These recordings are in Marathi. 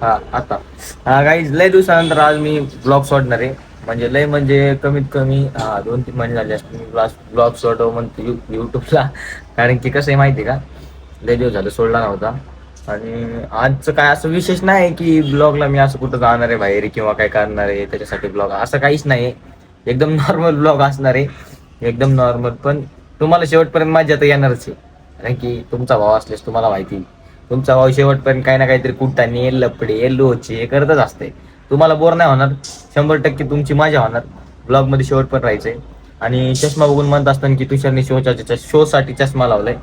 हा आता गाईज लय दिवसानंतर आज मी ब्लॉग सोडणार आहे. म्हणजे कमीत कमी 2-3 महिने झाले असते मी ब्लॉग सोडव म्हणतो युट्यूबला. कारण की कसं आहे माहिती आहे का, लय दिवस झालं सोडला नव्हता. आणि आजचं काय असं विशेष नाही की ब्लॉगला मी असं कुठं जाणार आहे बाहेर किंवा काय करणार आहे त्याच्यासाठी ब्लॉग, असं काहीच नाही. एकदम नॉर्मल ब्लॉग असणार आहे, एकदम नॉर्मल. पण तुम्हाला शेवटपर्यंत मजा तर येणारच आहे. कारण की तुमचा भाव असल्यास तुम्हाला माहिती, तुमचा भाऊ शेवटपर्यंत काही ना काहीतरी कुटाने लपडे लोचे करतच असते. तुम्हाला बोर नाही होणार, 100% तुमची मजा होणार. ब्लॉग मध्ये शेवटपर्यंत राहायचंय. आणि चष्मा बघून म्हणत असताना की तुषारने शो साठी चष्मा लावलाय,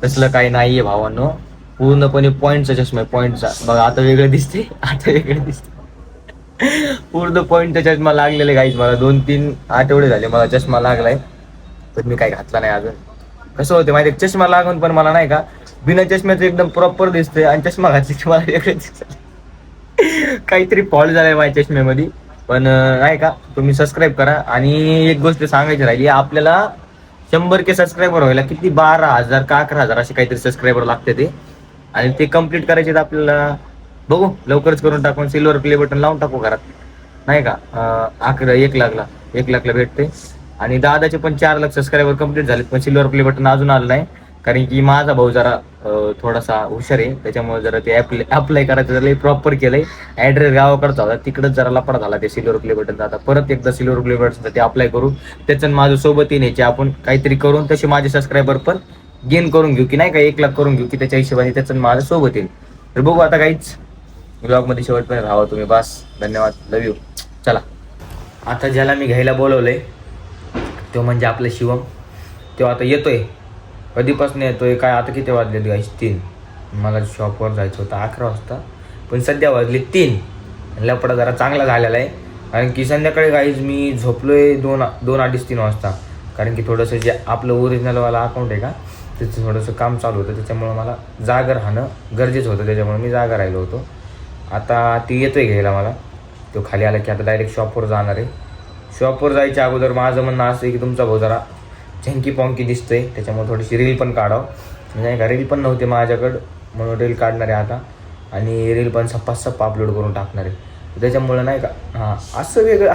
तसलं काही नाहीये भावांनो. पूर्णपणे पॉईंटचा चष्मा आहे, पॉईंटचा. बघा आता वेगळं दिसते, आता वेगळं दिसते. पूर्ण पॉईंटचा चष्मा लागलेला गाईज. मला 2-3 आठवडे झाले मला चष्मा लागलाय, पण मी काही घातला नाही अजून. कसं होतं माहिती, चष्मा लागून पण मला नाही का बिना चष्म्याचं एकदम प्रॉपर दिसतंय, आणि चष्मा घातली की मला वेगळं दिसत. काहीतरी फॉल्ट झालाय माझ्या चष्म्यामध्ये. पण नाही का, तुम्ही सबस्क्राईब करा. आणि एक गोष्ट सांगायची राहिली, आपल्याला 100K सबस्क्रायबर व्हायला किती 12,000 का 11,000 असे काहीतरी सबस्क्रायबर लागते ते. आणि ते कम्प्लीट करायचे तर आपल्याला बघू लवकरच करून टाकून सिल्वर प्ले बटन लावून टाकू घरात, नाही का. 1 लाखला भेटते. आणि दादाचे पण 4 लाख सबस्क्रायबर कम्प्लीट झालेत, पण सिल्वर प्ले बटन अजून आलं नाही. कारण की माझा भाऊ जरा थोडासा हुशार आहे, त्याच्यामुळे जरा ते अप्लाय करायचं जरा प्रॉपर केलंय. ऍड्रेस गावाकडचा होता, तिकडच जरा लपडा झाला ते सिल्वर प्ले बटन. आता परत एकदा सिल्वर प्ले बटन ते अप्लाय करू, त्याचं माझं सोबत न्यायचे आपण काहीतरी करून, तसे माझे सबस्क्रायबर पण गेन करून घेऊ की नाही का, 1 लाख करून घेऊ की त्याच्या हिशोबाने त्याचं माझं सोबत येईल. तर बघू आता काहीच ब्लॉग मध्ये शेवटपर्यंत राहावं तुम्ही. बस धन्यवाद, लव यू. चला आता ज्याला मी घ्यायला बोलवलंय तो म्हणजे आपलं शिवम. तो आता येतोय, कधीपासून येतोय काय, आता किती वाजले गाईस 3. मला शॉपवर जायचं होतं 11 वाजता, पण सध्या वाजले 3. लपडा जरा चांगला झालेला आहे. कारण की संध्याकाळी गाईज मी झोपलोय 2-2:30-3 वाजता. कारण की थोडंसं जे आपलं ओरिजिनलवाला अकाउंट आहे का, त्याचं थोडंसं काम चालू होतं, त्याच्यामुळं मला जागा राहणं गरजेचं होतं, त्याच्यामुळे मी जागा राहिलो होतो. आता ती येतोय घ्यायला मला. तो खाली आला की आता डायरेक्ट शॉपवर जाणार आहे. शॉपवर जायच्या अगोदर माझं म्हणणं असं आहे की तुमचा भाऊ जरा झंकी पॉंकी दिसतोय, त्याच्यामुळे थोडीशी रील पण काढावं. नाही का, रील पण नव्हते माझ्याकडं, म्हणून रील काढणार आहे आता. आणि रील पण सप्पा अपलोड करून टाकणार आहे, त्याच्यामुळं नाही का. असं वेगळं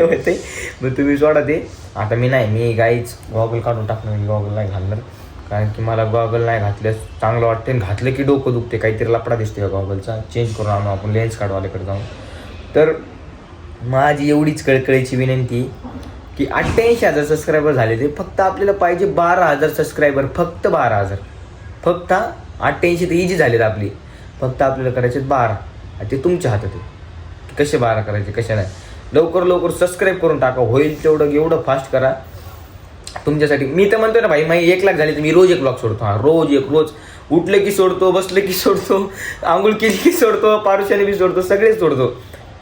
होतं आहे. मग तुम्ही सोडा ते. आता मी गाईच गॉगल काढून टाकणार, मी गॉगल नाही घालणार. कारण की मला गॉगल नाही घातल्यास चांगलं वाटते, घातलं की डोकं दुखते, काहीतरी लपडा दिसते का गॉगलचा. चेंज करून आणू आपण लेन्स काढवाल्याकडे जाऊन. तर माझी एवढीच कळकळीची विनंती की 88,000 सबस्क्रायबर झाले, ते फक्त आपल्याला पाहिजे 12,000 सबस्क्रायबर. फक्त 12,000, फक्त 88 तर इजी झालेत आपली. फक्त आपल्याला करायचे 12, ते तुमच्या हातात आहे. कसे 12 करायचे कसे नाही, लवकर सबस्क्राईब करून टाका. होईल तेवढं एवढं फास्ट करा तुमच्यासाठी. मी तर म्हणतो ना भाई, माझी 1 लाख झाली तर मी रोज एक ब्लॉग सोडतो. रोज उठलं की सोडतो, बसलं की सोडतो, आंघोळ केली की सोडतो, पारुशाने बी सोडतो, सगळेच सोडतो.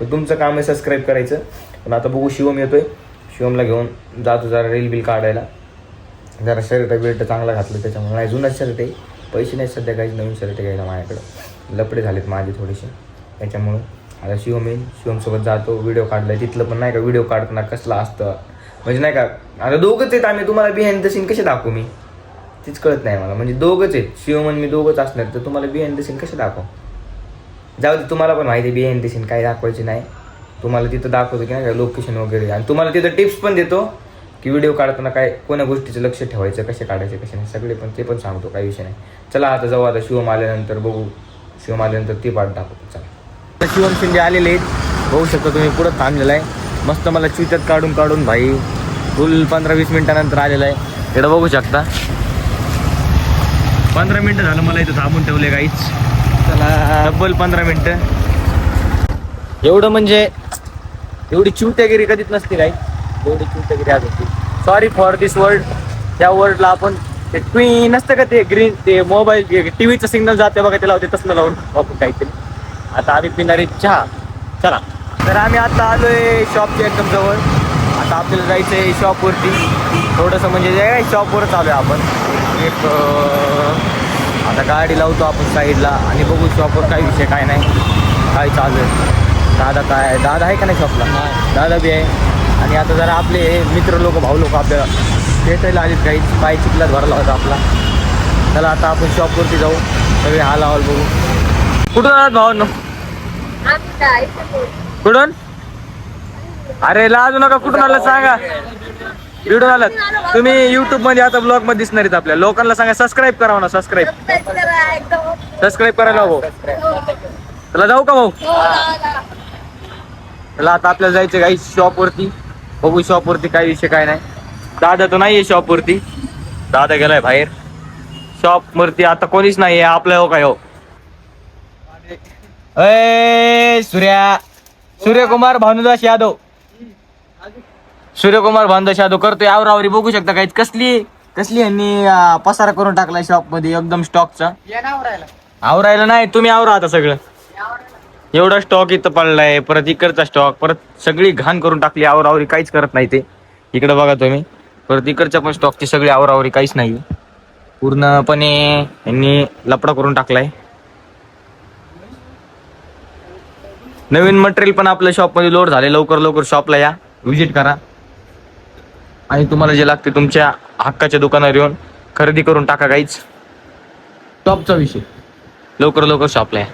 तुमचं काम आहे सबस्क्राईब करायचं. पण आता बघू, शिवम येतोय, शिवमला घेऊन जातो जरा रील बिल काढायला. जरा शर्ट चांगला घातलं, त्याच्यामुळे नाही जुनाच शर्ट आहे, पैसे नाही सध्या काही नवीन शर्ट घ्यायला माझ्याकडं. लपडे झालेत माझे थोडेसे, त्याच्यामुळं आता शिवम येईल, शिवमसोबत जातो. व्हिडिओ काढलाय तिथलं पण नाही का, व्हिडिओ काढताना कसला असतं म्हणजे नाही का. आता दोघंच आहेत आम्ही, तुम्हाला बिहाइंड द सीन कसे दाखवू मी, तीच कळत नाही मला. म्हणजे दोघंच आहेत, शिवम आणि मी दोघंच असणार, तर तुम्हाला बिहाइंड द सीन कसे दाखव. जाऊ दे, तुम्हाला पण माहिती आहे बिहाइंड द सीन काही दाखवायची नाही. तुम्हाला तिथं दाखवतो की नाही का लोकेशन वगैरे, आणि तुम्हाला तिथं टिप्स पण देतो की व्हिडिओ काढताना काय कोण्या गोष्टीचं लक्ष ठेवायचं, कसे काढायचे कसे नाही, सगळे पण ते पण सांगतो, काही विषय नाही. चला आता जाऊ, आता शिवम आल्यानंतर बघू, शिवम आल्यानंतर ती पाठ दाखवतो. चला, शिवम शिंदे आलेले आहेत, बघू शकता तुम्ही, पुढं थांबलेला आहे. मस्त मला चित्यात काढून भाई फुल 15-20 मिनिटानंतर आलेला आहे. इकडं बघू शकता 15 मिनिटं झालं मला इथं थांबून ठेवले गाईच. चला, डबल 15 मिनिटं. एवढं म्हणजे एवढी चिवट्यागिरी कधीच नसते गाई, एवढी चिवट्यागिरी आज होती. Sorry for this word. त्या वर्डला आपण ते ट्वी नसतं का, ते ग्रीन, ते मोबाईल टीव्हीचं सिग्नल जाते बघा, ते लावते तसं लावून आपण काहीतरी. आता आम्ही पिणारी चहा. चला, तर आम्ही आता आलोय शॉपच्या एकदम जवळ. आता आपल्याला जायचं आहे शॉपवरती थोडंसं, म्हणजे शॉपवरच आलोय आपण. एक आता गाडी लावतो आपण साईडला आणि बघू शॉपवर काय विषय काय नाही, काय चालू आहे. दादा आहे का नाही शॉपला? दादा बी आहे. आणि आता जरा आपले मित्र लोक, भाऊ लोक आपल्याला भेटायला आलेत, काही पाय चिखलात भरला होता आपला. चला आता आपण शॉपवरती जाऊ, सगळे हाल अहवाल बघू. कुठून आलात भावांनो? कुठून? अरे लाजू नका, कुठून आलात सांगा. कुठून आलात तुम्ही? युट्यूब मध्ये आता ब्लॉग मध्ये दिसणार आहेत आपल्या लोकांना. सांगा सबस्क्राईब करा ना, सबस्क्राईब करायला भाऊ. चला जाऊ का भाऊ? चला आता आपल्याला जायचं काही शॉप वरती. बघू शॉप वरती काय विषय काय नाही. दादा तो नाहीये शॉप वरती, दादा गेलाय बाहेर. शॉप वरती आता कोणीच नाहीये आपल्या. हो काय हो, सूर्यकुमार भानुदास यादव, सूर्यकुमार भानुदास यादव करतोय आवरावरी. बघू शकता काही कसली यांनी पसारा करून टाकलाय शॉप मध्ये एकदम स्टॉकचा. आवरायला नाही, तुम्ही आवरा आता सगळं. एवढा स्टॉक इथं पडलाय, परत इकडचा स्टॉक, परत सगळी घाण करून टाकली. आवरावरी काहीच करत नाही ते. इकडे बघा तुम्ही, परत इकडच्या पण स्टॉकची सगळी आवरावरी काहीच नाही. पूर्णपणे यांनी लपडा करून टाकलाय. नवीन मटेरियल पण आपल्या शॉप मध्ये लोड झाले. लवकर शॉपला या, व्हिजिट करा आणि तुम्हाला जे लागते तुमच्या हक्काच्या दुकानावर येऊन खरेदी करून टाका. काहीच टॉपचा विषय. लवकर शॉपला या.